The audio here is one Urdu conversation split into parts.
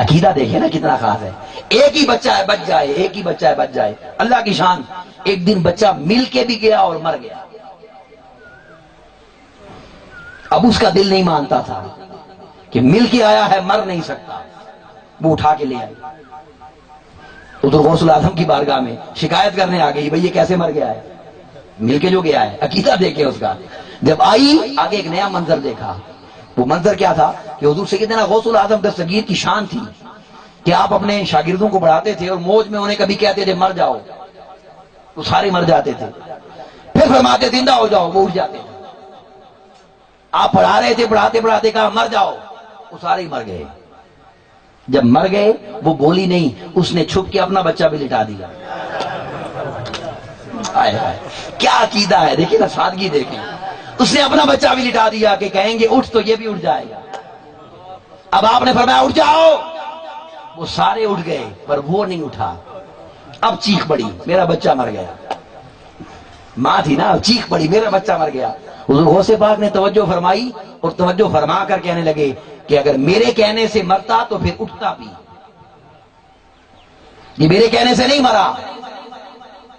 عقیدہ دیکھیں نا کتنا خاص ہے. ایک ہی بچہ ہے بچ جائے, ایک ہی بچہ ہے بچ جائے, اللہ کی شان. ایک دن بچہ مل کے بھی گیا اور مر گیا. اب اس کا دل نہیں مانتا تھا کہ مل کے آیا ہے مر نہیں سکتا. وہ اٹھا کے لے آئی ادھر غوث الاعظم کی بارگاہ میں, شکایت کرنے آ گئی بھئی یہ کیسے مر گیا ہے, مل کے جو گیا ہے. عقیدہ دیکھے اس کا. جب آئی آگے ایک نیا منظر دیکھا. وہ منظر کیا تھا کہ حضور سیدنا غوث الاعظم دستگیر کی شان تھی کہ آپ اپنے شاگردوں کو پڑھاتے تھے اور موج میں انہیں کبھی کہتے تھے مر جاؤ, وہ سارے مر جاتے تھے. پھر فرماتے زندہ ہو جاؤ, وہ اٹھ جاتے تھے. آپ پڑھا رہے تھے, پڑھاتے پڑھاتے کہا مر جاؤ, وہ سارے ہی مر گئے. جب مر گئے وہ بولی نہیں, اس نے چھپ کے اپنا بچہ بھی لٹا دیا. آئے آئے کیا عقیدہ ہے, دیکھیں نا سادگی دیکھیں. اس نے اپنا بچہ بھی لٹا دیا کہ کہیں گے اٹھ تو یہ بھی اٹھ جائے گا. اب آپ نے فرمایا اٹھ جاؤ, وہ سارے اٹھ گئے پر وہ نہیں اٹھا. اب چیخ پڑی میرا بچہ مر گیا. ماں تھی نا, چیخ پڑی میرا بچہ مر گیا. حضور غوث پاک نے توجہ فرمائی اور توجہ فرما کر کہنے لگے کہ اگر میرے کہنے سے مرتا تو پھر اٹھتا بھی, یہ میرے کہنے سے نہیں مرا.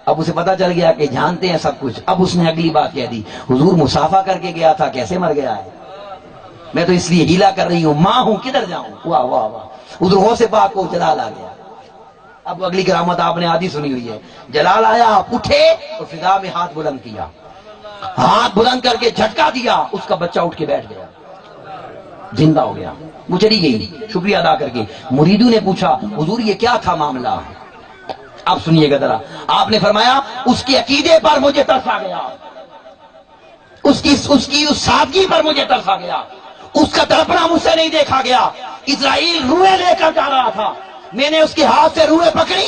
اب اسے پتا چل گیا کہ جانتے ہیں سب کچھ. اب اس نے اگلی بات کہہ دی, حضور مسافہ کر کے گیا تھا کیسے مر گیا ہے, میں تو اس لیے ہیلا کر رہی ہوں, ماں ہوں کدھر جاؤں. واہ واہ واہ, حضور غوث پاک کو جلال آ گیا. اب اگلی کرامت آپ نے آدھی سنی ہوئی ہے. جلال آیا, آپ اٹھے اور فضا میں ہاتھ بلند کیا, ہاتھ بلند کر کے جھٹکا دیا, اس کا بچہ اٹھ کے بیٹھ گیا, زندہ ہو گیا. وہ چلی گئی شکریہ ادا کر کے. مریدوں نے پوچھا حضور یہ کیا تھا معاملہ, اب سنیے گا ذرا. آپ نے فرمایا اس کے عقیدے پر مجھے ترس آ گیا, اس کی اس سادگی پر مجھے ترس آ گیا. اس کا تڑپنا مجھ سے نہیں دیکھا گیا. اسرائیل روئے لے کر جا رہا تھا, میں نے اس کے ہاتھ سے روئے پکڑی.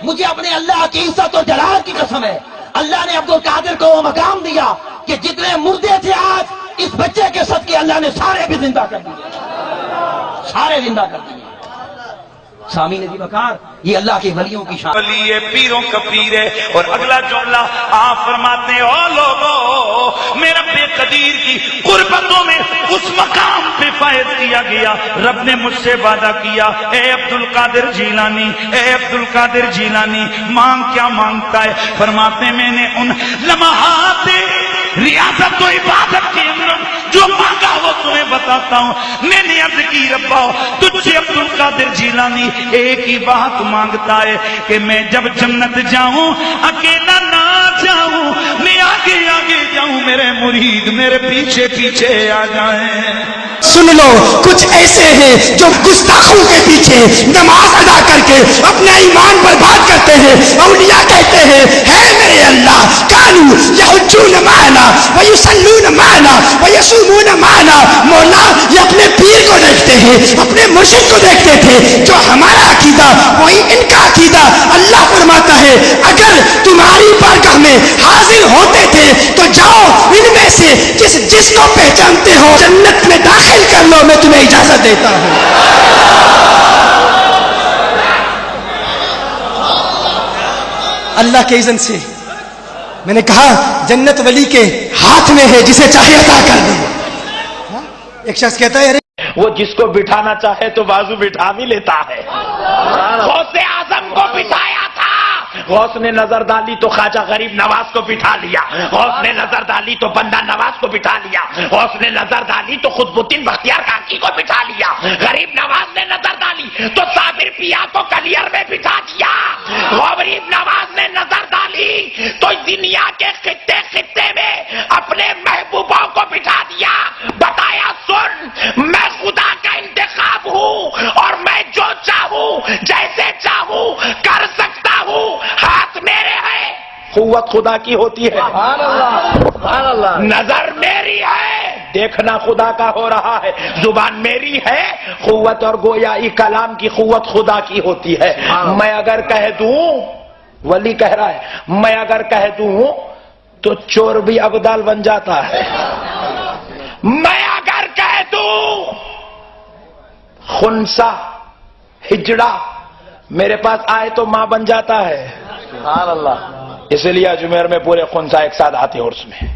مجھے اپنے اللہ کی عزت و جلال کی قسم ہے, اللہ نے عبد القادر کو وہ مقام دیا کہ جتنے مردے تھے آج اس بچے کے صدقے اللہ نے سارے بھی زندہ کر دیے, سارے زندہ کر دیے. سامعین عزیز وقار, یہ اللہ کے ولیوں کی شان. ولی پیروں کا پیر ہے. اور اگلا جملہ آپ فرماتے ہیں او لوگو میرا بے قدیر کی قربتوں میں اس مقام پہ فائز کیا گیا. رب نے مجھ سے وعدہ کیا اے عبد القادر جیلانی, اے عبد القادر جیلانی مانگ کیا مانگتا ہے. فرماتے ہیں میں نے ان لمحات ریاضت و عبادت کے اندر جو مانگا وہ تمہیں بتاتا ہوں. میں نے عرض کی ربا تجھ سے عبد القادر جیلانی ایک ہی بات مانگتا ہے کہ میں جب جنت جاؤں اکیلا نہ جاؤں, میں آگے آگے جاؤں, میرے مرید میرے پیچھے پیچھے آ جائیں. سن لو کچھ ایسے ہیں جو گستاخوں کے پیچھے نماز ادا کر کے اپنا ایمان برباد کرتے ہیں. اولیاء کہتے ہیں ہے میرے اللہ کانو یحجون معنا ویصلون معنا ویصومون معنا. مولا یہ اپنے پیر کو دیکھتے ہیں, اپنے مرشد کو دیکھتے تھے, جو ہمارا عقیدہ وہی ان کا عقیدہ. اللہ فرماتا ہے اگر تمہاری بارگاہ میں حاضر ہوتے تھے تو جاؤ ان میں سے جس کو پہچانتے ہو جنت میں داخل کر لو, میں تمہیں اجازت دیتا ہوں. اللہ کے اذن سے میں نے کہا جنت ولی کے ہاتھ میں ہے, جسے چاہے عطا کر دے. ایک شخص کہتا ہے وہ جس کو بٹھانا چاہے تو بازو بٹھا بھی لیتا ہے. غوث اعظم کو بٹھایا تھا, غوث نے نظر ڈالی تو خواجہ غریب نواز کو بٹھا لیا, غوث نے نظر ڈالی تو بندہ نواز کو بٹھا لیا, غوث نے نظر ڈالی تو قطب الدین بختیار کاکی کو بٹھا لیا, غریب نواز نے نظر ڈالی تو صابر پیا کو کلیر میں بٹھا دیا, غریب نواز نے نظر ڈالی تو دنیا کے خطے خطے میں اپنے محبوبوں کو بٹھا دیا. بتایا سن میں خدا کا انتخاب ہوں اور میں جو چاہوں جیسے چاہوں کر سکتا ہوں, ہاتھ میرے ہے, قوت خدا کی ہوتی ہے. سبحان اللہ. نظر میری ہے, دیکھنا خدا کا ہو رہا ہے. زبان میری ہے, قوت اور گویائی کلام کی قوت خدا کی ہوتی ہے. میں اگر کہہ دوں, ولی کہہ رہا ہے, میں اگر کہہ دوں تو چور بھی ابدال بن جاتا ہے. میں اگر کہہ دوں خنسا ہجڑا میرے پاس آئے تو ماں بن جاتا ہے. سبحان اللہ. اس لیے اجمیر میں پورے خنسا ایک ساتھ آتے عرس میں.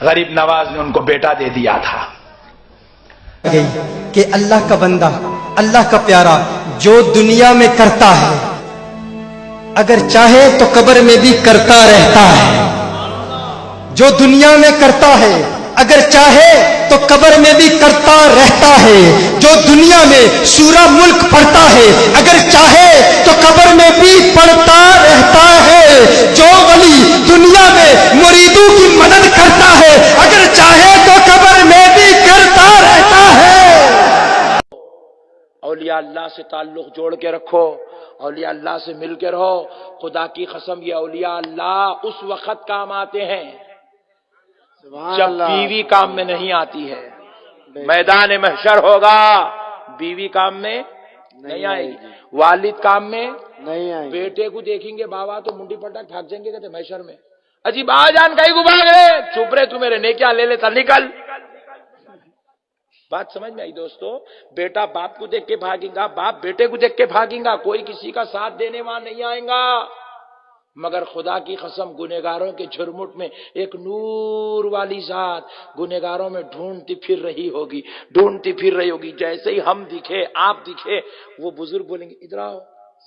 غریب نواز نے ان کو بیٹا دے دیا تھا. گئی کہ اللہ کا بندہ، اللہ کا پیارا جو دنیا میں کرتا ہے اگر چاہے تو قبر میں بھی کرتا رہتا ہے، جو دنیا میں کرتا ہے اگر چاہے تو قبر میں بھی کرتا رہتا ہے، جو دنیا میں سورہ ملک پڑھتا ہے اگر چاہے تو قبر میں بھی پڑھتا رہتا ہے، جو ولی دنیا میں مریدوں کی مدد کرتا ہے اگر چاہے تو قبر میں بھی کرتا رہتا ہے۔ اولیاء اللہ سے تعلق جوڑ کے رکھو، اولیاء اللہ سے مل کے رہو۔ خدا کی قسم یہ اولیاء اللہ اس وقت کام آتے ہیں جب بیوی کام میں نہیں آتی ہے۔ میدان محشر ہوگا، بیوی کام میں نہیں آئے گی، والد کام میں نہیں آئے گی، بیٹے کو دیکھیں گے بابا تو منڈی پٹک بھاگ جائیں گے کہتے محشر میں، اجی با جان کہیں کو بھاگ رہے، چپ رہے تو میرے نیکیاں لے لیتا نکل۔ بات سمجھ میں آئی دوستو؟ بیٹا باپ کو دیکھ کے بھاگیں گا، باپ بیٹے کو دیکھ کے بھاگیں گا، کوئی کسی کا ساتھ دینے وہاں نہیں آئیں گا، مگر خدا کی قسم گنہگاروں کے جھرمٹ میں ایک نور والی ذات گنہگاروں میں ڈھونڈتی پھر رہی ہوگی، ڈھونڈتی پھر رہی ہوگی۔ جیسے ہی ہم دکھے، آپ دکھے، وہ بزرگ بولیں گے ادھر آؤ،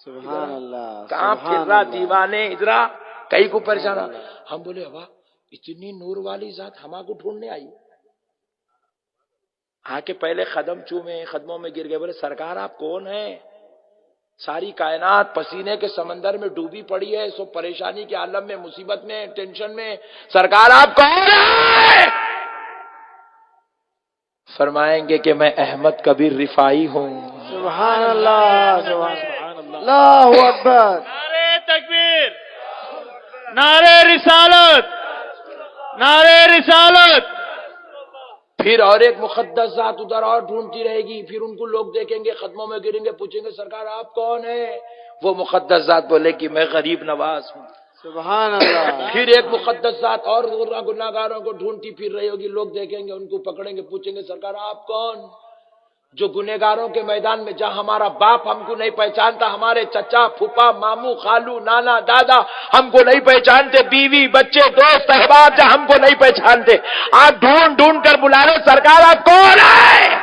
سبحان اللہ، کہاں پھر رہا دیوانے، ادھر آ، کئی کو پریشان۔ ہم بولے واہ اتنی نور والی ذات ہما کو ڈھونڈنے آئی، آ کے پہلے قدم چومے، قدموں میں گر گئے، بولے سرکار آپ کون ہیں؟ ساری کائنات پسینے کے سمندر میں ڈوبی پڑی ہے، سو پریشانی کے عالم میں، مصیبت میں، ٹینشن میں، سرکار آپ کون ہیں؟ فرمائیں گے کہ میں احمد کبیر رفاعی ہوں۔ سبحان اللہ، سبحان اللہ، اللہ اکبر، نعرے تکبیر، نعرے رسالت، نعرے رسالت۔ پھر اور ایک مقدس ذات ادھر اور ڈھونڈتی رہے گی، پھر ان کو لوگ دیکھیں گے، قدموں میں گریں گے، پوچھیں گے سرکار آپ کون ہیں؟ وہ مقدس ذات بولے کہ میں غریب نواز ہوں۔ سبحان اللہ۔ پھر ایک مقدس ذات اور گناہگاروں کو ڈھونڈتی پھر رہی ہوگی، لوگ دیکھیں گے، ان کو پکڑیں گے، پوچھیں گے سرکار آپ کون؟ جو گنہگاروں کے میدان میں جہاں ہمارا باپ ہم کو نہیں پہچانتا، ہمارے چچا پھوپا ماموں خالو نانا دادا ہم کو نہیں پہچانتے، بیوی بچے دوست احباب جہاں ہم کو نہیں پہچانتے، آپ ڈھونڈ ڈھونڈ کر بلا رہے سرکار آپ کون ہے؟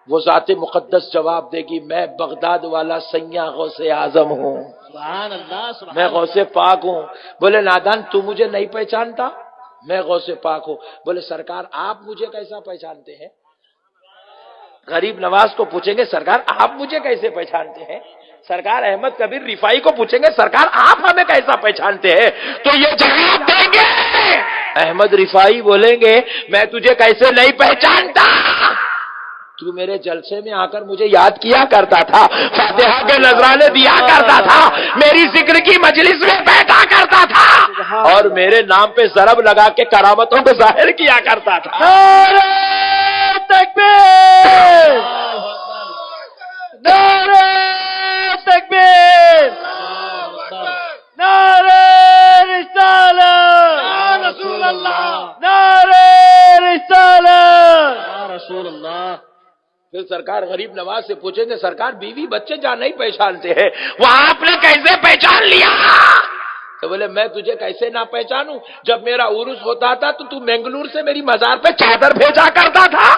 وہ ذات مقدس جواب دے گی میں بغداد والا سیاں غوث اعظم ہوں، سبحان اللہ، سبحان میں غوث پاک ہوں۔ بولے نادان تو مجھے نہیں پہچانتا؟ میں غوث پاک ہوں۔ بولے سرکار آپ مجھے کیسا پہچانتے ہیں؟ غریب نواز کو پوچھیں گے سرکار آپ مجھے کیسے پہچانتے ہیں؟ سرکار احمد کبیر رفاعی کو پوچھیں گے سرکار آپ ہمیں کیسا پہچانتے ہیں؟ تو یہ جواب دیں گے، احمد رفاعی بولیں گے میں تجھے کیسے نہیں پہچانتا، تو میرے جلسے میں آ کر مجھے یاد کیا کرتا تھا، فاتحہ کے نذرانے دیا کرتا تھا، میری ذکر کی مجلس میں بیٹھا کرتا تھا، اور میرے نام پہ ضرب لگا کے کرامتوں کو ظاہر کیا کرتا تھا۔ تکبیر، نعرے تکبیر، نعرے رسالت، یا رسول اللہ، نعرے رسالت، یا رسول اللہ۔ پھر سرکار غریب نواز سے پوچھیں گے سرکار بیوی بچے جہاں نہیں پہچانتے ہیں وہ آپ نے کیسے پہچان لیا؟ تو بولے میں تجھے کیسے نہ پہچانوں، جب میرا عرس ہوتا تھا تو منگلور سے میری مزار پہ چادر بھیجا کرتا تھا،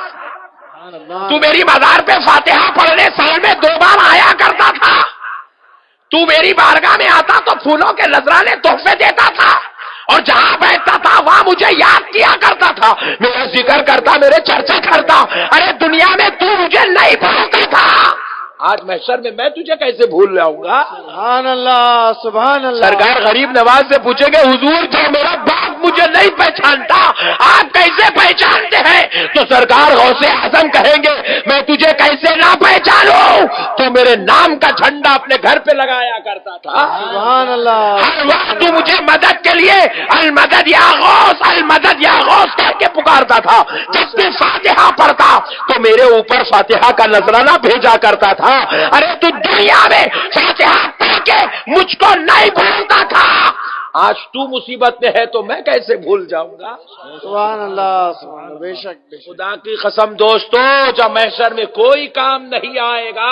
تو میری مزار پہ فاتحہ پڑھنے سال میں 2 بار آیا کرتا تھا، تو میری بارگاہ میں آتا تو پھولوں کے نذرانے تحفے دیتا تھا، اور جہاں بیٹھتا تھا وہاں مجھے یاد کیا کرتا تھا، میرا ذکر کرتا، میرے چرچا کرتا، ارے دنیا میں تو مجھے نہیں بھولتا تھا، آج محشر میں تجھے کیسے بھول جاؤں گا؟ سبحان اللہ، سبحان اللہ۔ سرکار غریب نواز سے پوچھیں گے حضور جو میرا باپ مجھے نہیں پہچانتا آپ کیسے پہچانتے ہیں؟ تو سرکار غوث اعظم کہیں گے میں تجھے کیسے نہ پہچانوں، تو میرے نام کا جھنڈا اپنے گھر پہ لگایا کرتا تھا، سبحان اللہ۔ ہر وقت تو مجھے مدد کے لیے المدد یا غوث المدد یا غوث کہہ کے پکارتا تھا، جب بھی فاتحہ پڑھتا تو میرے اوپر فاتحہ کا نذرانہ بھیجا کرتا تھا، ارے تو دنیا میں فاتحہ پڑھ کے مجھ کو نہیں بھولتا تھا، آج تو مصیبت میں ہے تو میں کیسے بھول جاؤں گا؟ سبحان اللہ، سبحان اللہ، بے شک بے شک۔ خدا کی قسم دوستو جب محشر میں کوئی کام نہیں آئے گا،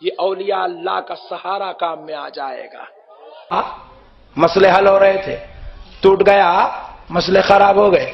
یہ اولیاء اللہ کا سہارا کام میں آ جائے گا۔ مسئلے حل ہو رہے تھے، ٹوٹ گیا، مسئلے خراب ہو گئے،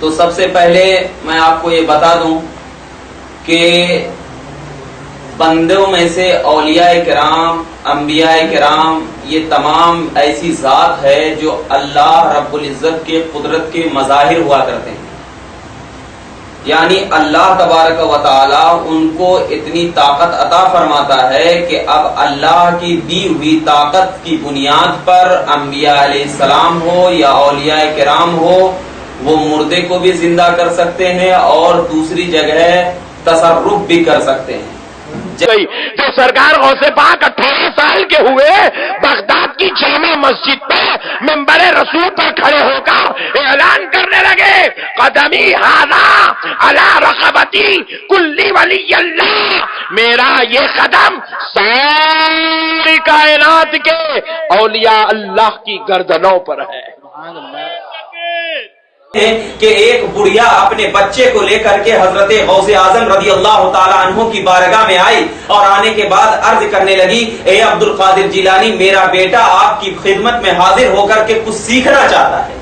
تو سب سے پہلے میں آپ کو یہ بتا دوں کہ بندوں میں سے اولیاء کرام، انبیاء کرام، یہ تمام ایسی ذات ہے جو اللہ رب العزت کے قدرت کے مظاہر ہوا کرتے ہیں. یعنی اللہ تبارک و تعالی ان کو اتنی طاقت عطا فرماتا ہے کہ اب اللہ کی دی ہوئی طاقت کی بنیاد پر انبیاء علیہ السلام ہو یا اولیاء کرام ہو، وہ مردے کو بھی زندہ کر سکتے ہیں اور دوسری جگہ تصرف بھی کر سکتے ہیں. جو سرکار غوث پاک 18 سال کے ہوئے بغداد کی جامع مسجد پہ منبر رسول پر کھڑے ہو کر اعلان کرنے لگے، قدمی ہاذا علی رقبتی کلی ولی اللہ، میرا یہ قدم ساری کائنات کے اولیاء اللہ کی گردنوں پر ہے. کہ ایک بڑھیا اپنے بچے کو لے کر کے حضرت غوث اعظم رضی اللہ تعالی عنہ کی بارگاہ میں آئی اور آنے کے بعد عرض کرنے لگی، اے عبد القادر جیلانی، میرا بیٹا آپ کی خدمت میں حاضر ہو کر کے کچھ سیکھنا چاہتا ہے.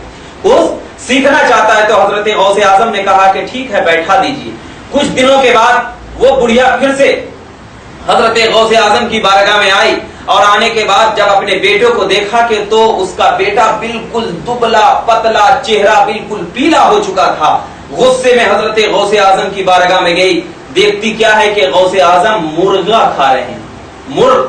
تو حضرت غوث اعظم نے کہا کہ ٹھیک ہے، بیٹھا دیجیے. کچھ دنوں کے بعد وہ بڑھیا پھر سے حضرت غوث اعظم کی بارگاہ میں آئی اور آنے کے بعد جب اپنے بیٹے کو دیکھا کہ تو اس کا بیٹا بالکل دبلا پتلا، چہرہ بالکل پیلا ہو چکا تھا، غصے میں حضرت غوث اعظم کی بارگاہ میں گئی. دیکھتی کیا ہے کہ غوث اعظم مرغا کھا رہے ہیں، مرغ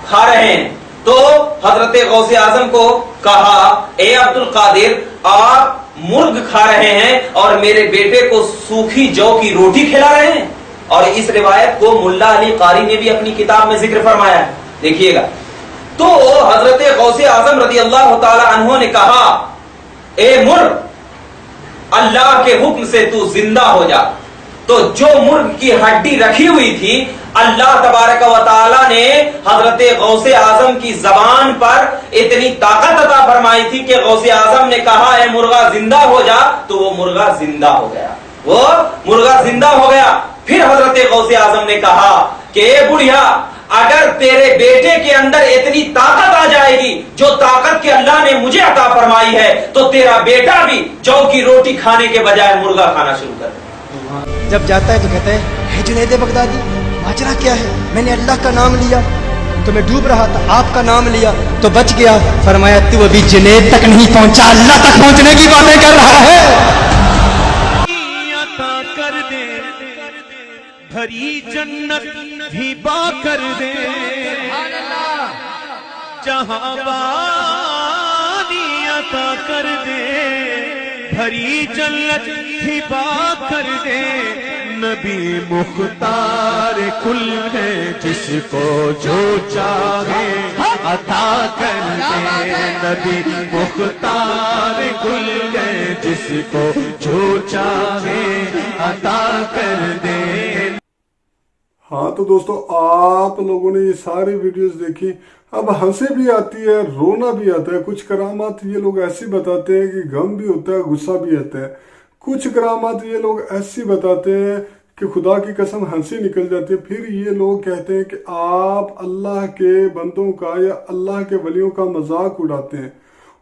کھا رہے ہیں. تو حضرت غوث اعظم کو کہا، اے عبد القادر، آپ مرغ کھا رہے ہیں اور میرے بیٹے کو سوکھی جو کی روٹی کھلا رہے ہیں. اور اس روایت کو ملا علی قاری نے بھی اپنی کتاب میں ذکر فرمایا ہے، دیکھیے گا. تو حضرت غوث اعظم رضی اللہ تعالی عنہ نے کہا، اے مرغ، اللہ کے حکم سے تو زندہ ہو جا. تو جو مرغ کی ہڈی رکھی ہوئی تھی، اللہ تبارک و تعالی نے حضرت غوث اعظم کی زبان پر اتنی طاقت عطا فرمائی تھی کہ غوث اعظم نے کہا، اے مرغا زندہ ہو جا، تو وہ مرغا زندہ ہو گیا، وہ مرغا زندہ ہو گیا. پھر حضرت غوث اعظم نے کہا کہ اے بڑھیا، اگر تیرے بیٹے کے اندر اتنی طاقت آ جائے گی جو طاقت کے اللہ نے مجھے عطا فرمائی ہے، تو تیرا بیٹا بھی جو کی روٹی کھانے کے بجائے مرغا کھانا شروع کر دے. جب جاتا ہے تو کہتا ہے، جنید بغدادی، ماجرا کیا ہے؟ میں نے اللہ کا نام لیا تو میں ڈوب رہا تھا، آپ کا نام لیا تو بچ گیا. فرمایا، تو ابھی جنید تک نہیں پہنچا، اللہ تک پہنچنے کی باتیں کر رہا ہے. بھری جنت ہبا کر دے، جہاں بانی عطا کر دے، بھری جنت ہبا کر دے. نبی مختار کل ہے، جس کو جو چاہے عطا کر دے. نبی مختار کل ہے، جس کو جو چاہے عطا کر دے. ہاں تو دوستو، آپ لوگوں نے یہ ساری ویڈیوز دیکھی. اب ہنسی بھی آتی ہے، رونا بھی آتا ہے. کچھ کرامات یہ لوگ ایسی بتاتے ہیں کہ غم بھی ہوتا ہے، غصہ بھی آتا ہے. کچھ کرامات یہ لوگ ایسی بتاتے ہیں کہ خدا کی قسم ہنسی نکل جاتی ہے. پھر یہ لوگ کہتے ہیں کہ آپ اللہ کے بندوں کا یا اللہ کے ولیوں کا مذاق اڑاتے ہیں.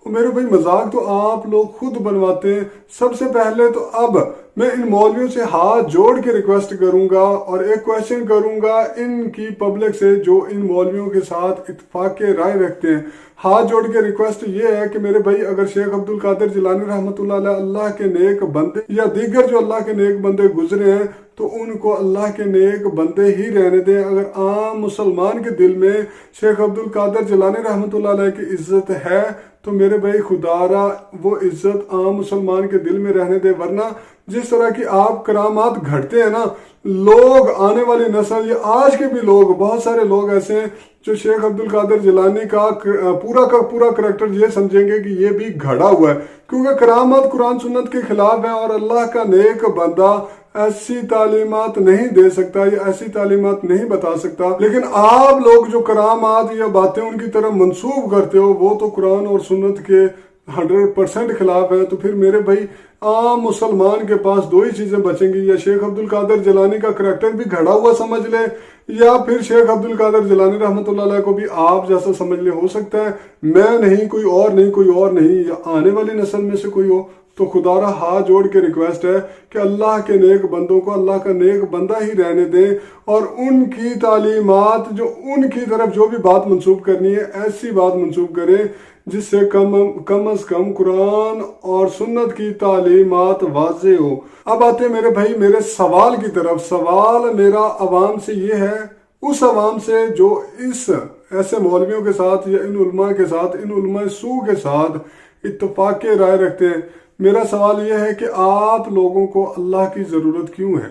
میرے بھائی، مذاق تو آپ لوگ خود بنواتے ہیں. سب سے پہلے تو اب میں ان مولویوں سے ہاتھ جوڑ کے ریکویسٹ کروں گا اور ایک کویشچن کروں گا ان کی پبلک سے جو ان مولویوں کے ساتھ اتفاق کے رائے رکھتے ہیں. ہاتھ جوڑ کے ریکویسٹ یہ ہے کہ میرے بھائی، اگر شیخ عبد القادر جیلانی رحمۃ اللہ علیہ اللہ کے نیک بندے یا دیگر جو اللہ کے نیک بندے گزرے ہیں تو ان کو اللہ کے نیک بندے ہی رہنے دیں. اگر عام مسلمان کے دل میں شیخ عبد القادر جیلانی رحمۃ اللہ علیہ کی عزت ہے تو میرے بھائی خدا را وہ عزت عام مسلمان کے دل میں رہنے دے. ورنہ جس طرح کی آپ کرامات گھڑتے ہیں نا، لوگ آنے والی نسل یا آج کے بھی لوگ، بہت سارے لوگ ایسے ہیں جو شیخ عبد القادر جیلانی کا پورا کریکٹر یہ سمجھیں گے کہ یہ بھی گھڑا ہوا ہے، کیونکہ کرامات قرآن سنت کے خلاف ہے. اور اللہ کا نیک بندہ ایسی تعلیمات نہیں دے سکتا یا ایسی تعلیمات نہیں بتا سکتا. لیکن آپ لوگ جو کرامات یا باتیں ان کی طرف منسوب کرتے ہو، وہ تو قرآن اور سنت کے 100% خلاف ہے. تو پھر میرے بھائی، عام مسلمان کے پاس دو ہی چیزیں بچیں گی، یا شیخ عبد القادر جیلانی کا کریکٹر بھی گھڑا ہوا سمجھ لے، یا پھر شیخ عبد القادر جیلانی رحمۃ اللہ علیہ کو بھی آپ جیسا سمجھ لے. ہو سکتا ہے میں نہیں، کوئی اور نہیں، یا آنے والی نسل میں سے کوئی ہو. تو خدارا ہاتھ جوڑ کے ریکویسٹ ہے کہ اللہ کے نیک بندوں کو اللہ کا نیک بندہ ہی رہنے دیں، اور ان کی تعلیمات جو ان کی طرف جو بھی بات منسوب کرنی ہے ایسی بات منسوب کریں جس سے کم از کم قرآن اور سنت کی تعلیمات واضح ہو۔ اب آتے ہیں میرے بھائی میرے سوال کی طرف۔ سوال میرا عوام سے یہ ہے، اس عوام سے جو اس ایسے مولویوں کے ساتھ یا ان علماء کے ساتھ، ان علماء سو کے ساتھ اتفاق رائے رکھتے ہیں، میرا سوال یہ ہے کہ آپ لوگوں کو اللہ کی ضرورت کیوں ہے؟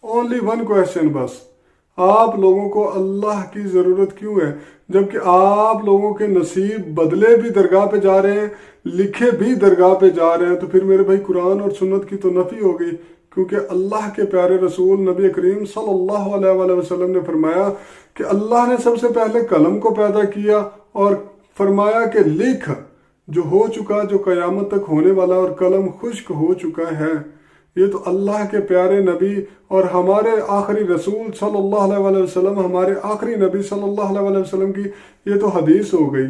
اونلی ون کویسچن بس، آپ لوگوں کو اللہ کی ضرورت کیوں ہے؟ جبکہ آپ لوگوں کے نصیب بدلے بھی درگاہ پہ جا رہے ہیں، لکھے بھی درگاہ پہ جا رہے ہیں، تو پھر میرے بھائی قرآن اور سنت کی تو نفی ہو گئی، کیونکہ اللہ کے پیارے رسول نبی کریم صلی اللہ علیہ وسلم نے فرمایا کہ اللہ نے سب سے پہلے قلم کو پیدا کیا اور فرمایا کہ لکھ جو ہو چکا، جو قیامت تک ہونے والا، اور قلم خشک ہو چکا ہے۔ یہ تو اللہ کے پیارے نبی اور ہمارے آخری رسول صلی اللہ علیہ وسلم، ہمارے آخری نبی صلی اللہ علیہ وسلم کی یہ تو حدیث ہو گئی۔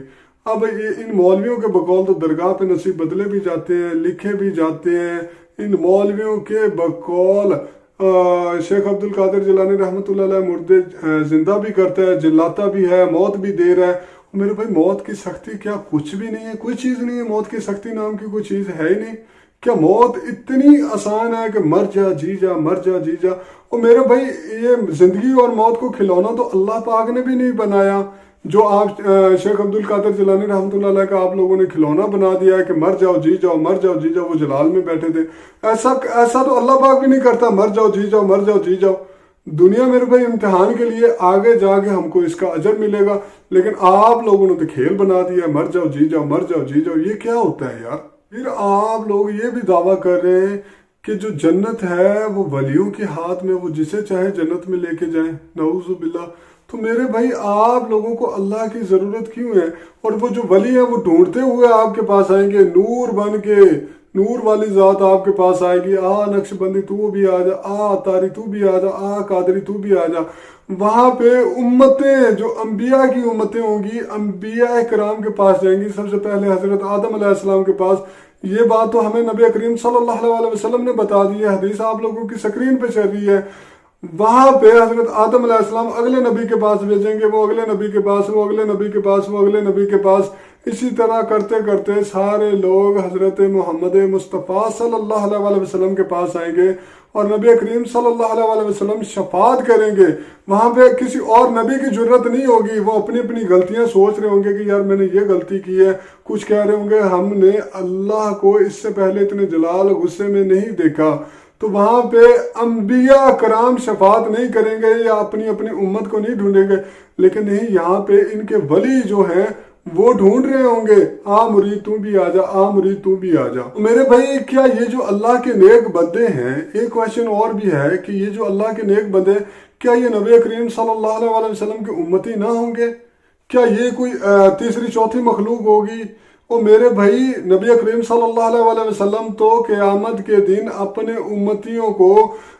اب ان مولویوں کے بقول تو درگاہ پہ نصیب بدلے بھی جاتے ہیں، لکھے بھی جاتے ہیں۔ ان مولویوں کے بقول شیخ عبد القادر جیلانی رحمۃ اللہ علیہ مردے زندہ بھی کرتا ہے، جلاتا بھی ہے، موت بھی دے رہا ہے۔ میرے بھائی موت کی سختی کیا کچھ بھی نہیں ہے؟ کوئی چیز نہیں ہے، موت کی سختی نام کی کوئی چیز ہے ہی نہیں۔ کیا موت اتنی آسان ہے کہ مر جا جی جا، مر جا جی جا؟ اور میرے بھائی یہ زندگی اور موت کو کھلونا تو اللہ پاک نے بھی نہیں بنایا، جو آپ شیخ عبد القادر جیلانی رحمۃ اللہ علیہ کا آپ لوگوں نے کھلونا بنا دیا ہے کہ مر جاؤ جی جاؤ، مر جاؤ جی جاؤ۔ وہ جلال میں بیٹھے تھے، ایسا تو اللہ پاک بھی نہیں کرتا، مر جاؤ جی جاؤ، مر جاؤ جی جاؤ۔ دنیا میرے بھائی امتحان کے لیے، آگے جا کے ہم کو اس کا اجر ملے گا، لیکن آپ لوگوں نے تو کھیل بنا دیا، مر جاؤ جی جاؤ، مر جاؤ جی جاؤ۔ یہ کیا ہوتا ہے یار؟ پھر آپ لوگ یہ بھی دعویٰ کر رہے ہیں کہ جو جنت ہے وہ ولیوں کے ہاتھ میں، وہ جسے چاہے جنت میں لے کے جائیں، نعوذ باللہ۔ تو میرے بھائی آپ لوگوں کو اللہ کی ضرورت کیوں ہے؟ اور وہ جو ولی ہیں وہ ڈھونڈتے ہوئے آپ کے پاس آئیں گے، نور بن کے، نور والی ذات آپ کے پاس آئے گی، آ نقش بندی تو بھی آ جا، آ تاری تو بھی آ جا، آ قادری تو بھی آ جا۔ وہاں پہ امتیں جو انبیاء کی امتیں ہوں گی، انبیاء کرام کے پاس جائیں گی، سب سے پہلے حضرت آدم علیہ السلام کے پاس۔ یہ بات تو ہمیں نبی کریم صلی اللہ علیہ وسلم نے بتا دی ہے، حدیث آپ لوگوں کی سکرین پہ چل رہی ہے۔ وہاں پہ حضرت آدم علیہ السلام اگلے نبی کے پاس بھیجیں گے، وہ اگلے نبی کے پاس، وہ اگلے نبی کے پاس، وہ اگلے نبی کے پاس۔ اسی طرح کرتے کرتے سارے لوگ حضرت محمد مصطفیٰ صلی اللہ علیہ وسلم کے پاس آئیں گے، اور نبی کریم صلی اللہ علیہ وسلم شفاعت کریں گے۔ وہاں پہ کسی اور نبی کی جرت نہیں ہوگی، وہ اپنی اپنی غلطیاں سوچ رہے ہوں گے کہ یار میں نے یہ غلطی کی ہے، کچھ کہہ رہے ہوں گے ہم نے اللہ کو اس سے پہلے اتنے جلال غصے میں نہیں دیکھا۔ تو وہاں پہ انبیاء کرام شفاعت نہیں کریں گے یا اپنی اپنی امت کو نہیں ڈھونڈیں گے، لیکن نہیں، یہاں پہ ان کے ولی جو ہیں وہ ڈھونڈ رہے ہوں گے، آ مرید تو بھی آ جا، آ مرید تو بھی آ جا۔ میرے بھائی کیا یہ جو اللہ کے نیک بندے ہیں، ایک کویشچن اور بھی ہے کہ یہ جو اللہ کے نیک بندے، کیا یہ نبی کریم صلی اللہ علیہ وسلم کے امتی نہ ہوں گے؟ کیا یہ کوئی تیسری چوتھی مخلوق ہوگی؟ اور میرے بھائی نبی کریم صلی اللہ علیہ وسلم تو قیامت کے دن اپنے امتیوں کو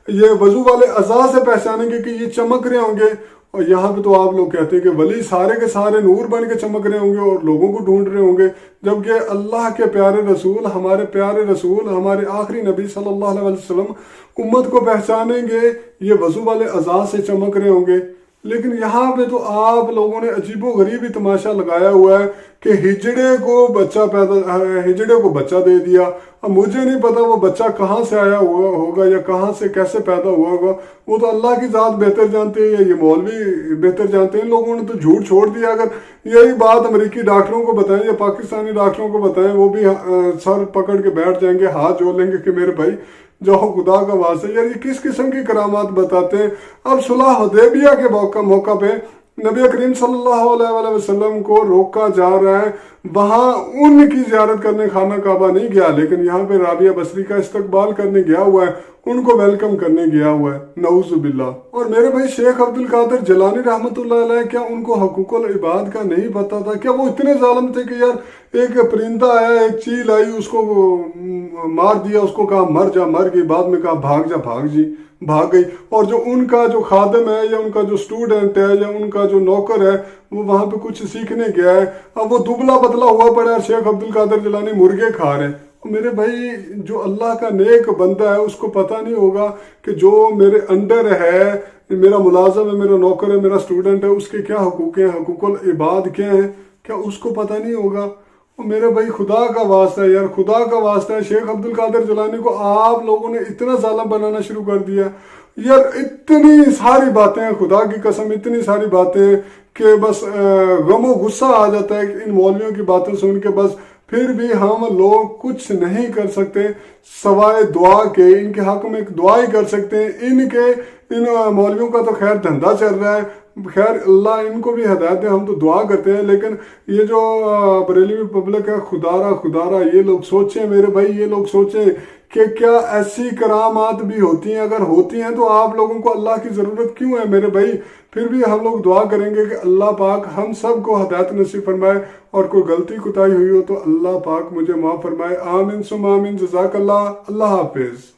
یہ وضو والے اعضاء سے پہچانیں گے کہ یہ چمک رہے ہوں گے، اور یہاں پہ تو آپ لوگ کہتے ہیں کہ ولی سارے کے سارے نور بن کے چمک رہے ہوں گے اور لوگوں کو ڈھونڈ رہے ہوں گے، جبکہ اللہ کے پیارے رسول، ہمارے پیارے رسول، ہمارے آخری نبی صلی اللہ علیہ وسلم امت کو پہچانیں گے، یہ وضو والے اعضاء سے چمک رہے ہوں گے۔ لیکن یہاں پہ تو آپ لوگوں نے عجیب و غریب ہی تماشا لگایا ہوا ہے کہ ہجڑے کو بچہ دے دیا۔ اب مجھے نہیں پتا وہ بچہ کہاں سے آیا ہوا ہوگا یا کہاں سے کیسے پیدا ہوا ہوگا، وہ تو اللہ کی ذات بہتر جانتے ہیں یا یہ مولوی بہتر جانتے ہیں۔ ان لوگوں نے تو جھوٹ چھوڑ دیا۔ اگر یہی بات امریکی ڈاکٹروں کو بتائیں یا پاکستانی ڈاکٹروں کو بتائیں، وہ بھی سر پکڑ کے بیٹھ جائیں گے، ہاتھ جوڑ لیں گے کہ میرے بھائی جاؤ خدا کا واسطہ، یار یہ کس قسم کی کرامات بتاتے ہیں۔ اب صلح حدیبیہ کے موقع پہ نبی کریم صلی اللہ علیہ وسلم کو روکا جا رہا ہے، وہاں ان کی زیارت کرنے خانہ کعبہ نہیں گیا، لیکن یہاں پہ رابعہ بصری کا استقبال کرنے گیا ہوا ہے، ان کو ویلکم کرنے گیا ہوا ہے، نعوذ باللہ۔ اور میرے بھائی شیخ عبد القادر جیلانی رحمۃ اللہ علیہ، کیا ان کو حقوق العباد کا نہیں پتا تھا؟ کیا وہ اتنے ظالم تھے کہ یار ایک پرندہ آیا، ایک چیل آئی، اس کو مار دیا، اس کو کہا مر جا، مر گئی، بعد میں کہا بھاگ جا، بھاگ گئی، اور جو ان کا جو خادم ہے یا ان کا جو سٹوڈنٹ ہے یا ان کا جو نوکر ہے وہ وہاں پہ کچھ سیکھنے گیا ہے، اب وہ دبلا پتلا ہوا پڑا ہے، شیخ عبد القادر جیلانی مرغے کھا رہے ہیں۔ میرے بھائی جو اللہ کا نیک بندہ ہے اس کو پتہ نہیں ہوگا کہ جو میرے انڈر ہے، میرا ملازم ہے، میرا نوکر ہے، میرا اسٹوڈنٹ ہے، اس کے کیا حقوق ہیں، حقوق العباد کیا ہیں، کیا اس کو پتہ نہیں ہوگا؟ میرے بھائی خدا کا واسطہ ہے یار، خدا کا واسطہ ہے، شیخ عبد القادر جیلانی کو آپ لوگوں نے اتنا ظالم بنانا شروع کر دیا یار، اتنی ساری باتیں ہیں، خدا کی قسم اتنی ساری باتیں ہیں کہ بس غم و غصہ آ جاتا ہے کہ ان مولویوں کی باتیں سن کے، بس پھر بھی ہم لوگ کچھ نہیں کر سکتے سوائے دعا کے، ان کے حق میں ایک دعا ہی کر سکتے ہیں۔ ان مولویوں کا تو خیر دھندا چل رہا ہے، خیر اللہ ان کو بھی ہدایت دے، ہم تو دعا کرتے ہیں، لیکن یہ جو بریلوی پبلک ہے، خدارہ یہ لوگ سوچیں میرے بھائی، یہ لوگ سوچیں کہ کیا ایسی کرامات بھی ہوتی ہیں؟ اگر ہوتی ہیں تو آپ لوگوں کو اللہ کی ضرورت کیوں ہے میرے بھائی؟ پھر بھی ہم لوگ دعا کریں گے کہ اللہ پاک ہم سب کو ہدایت نصیب فرمائے، اور کوئی غلطی کوتاہی ہوئی ہو تو اللہ پاک مجھے معاف فرمائے، آمین ثم آمین، جزاک اللہ، اللہ حافظ۔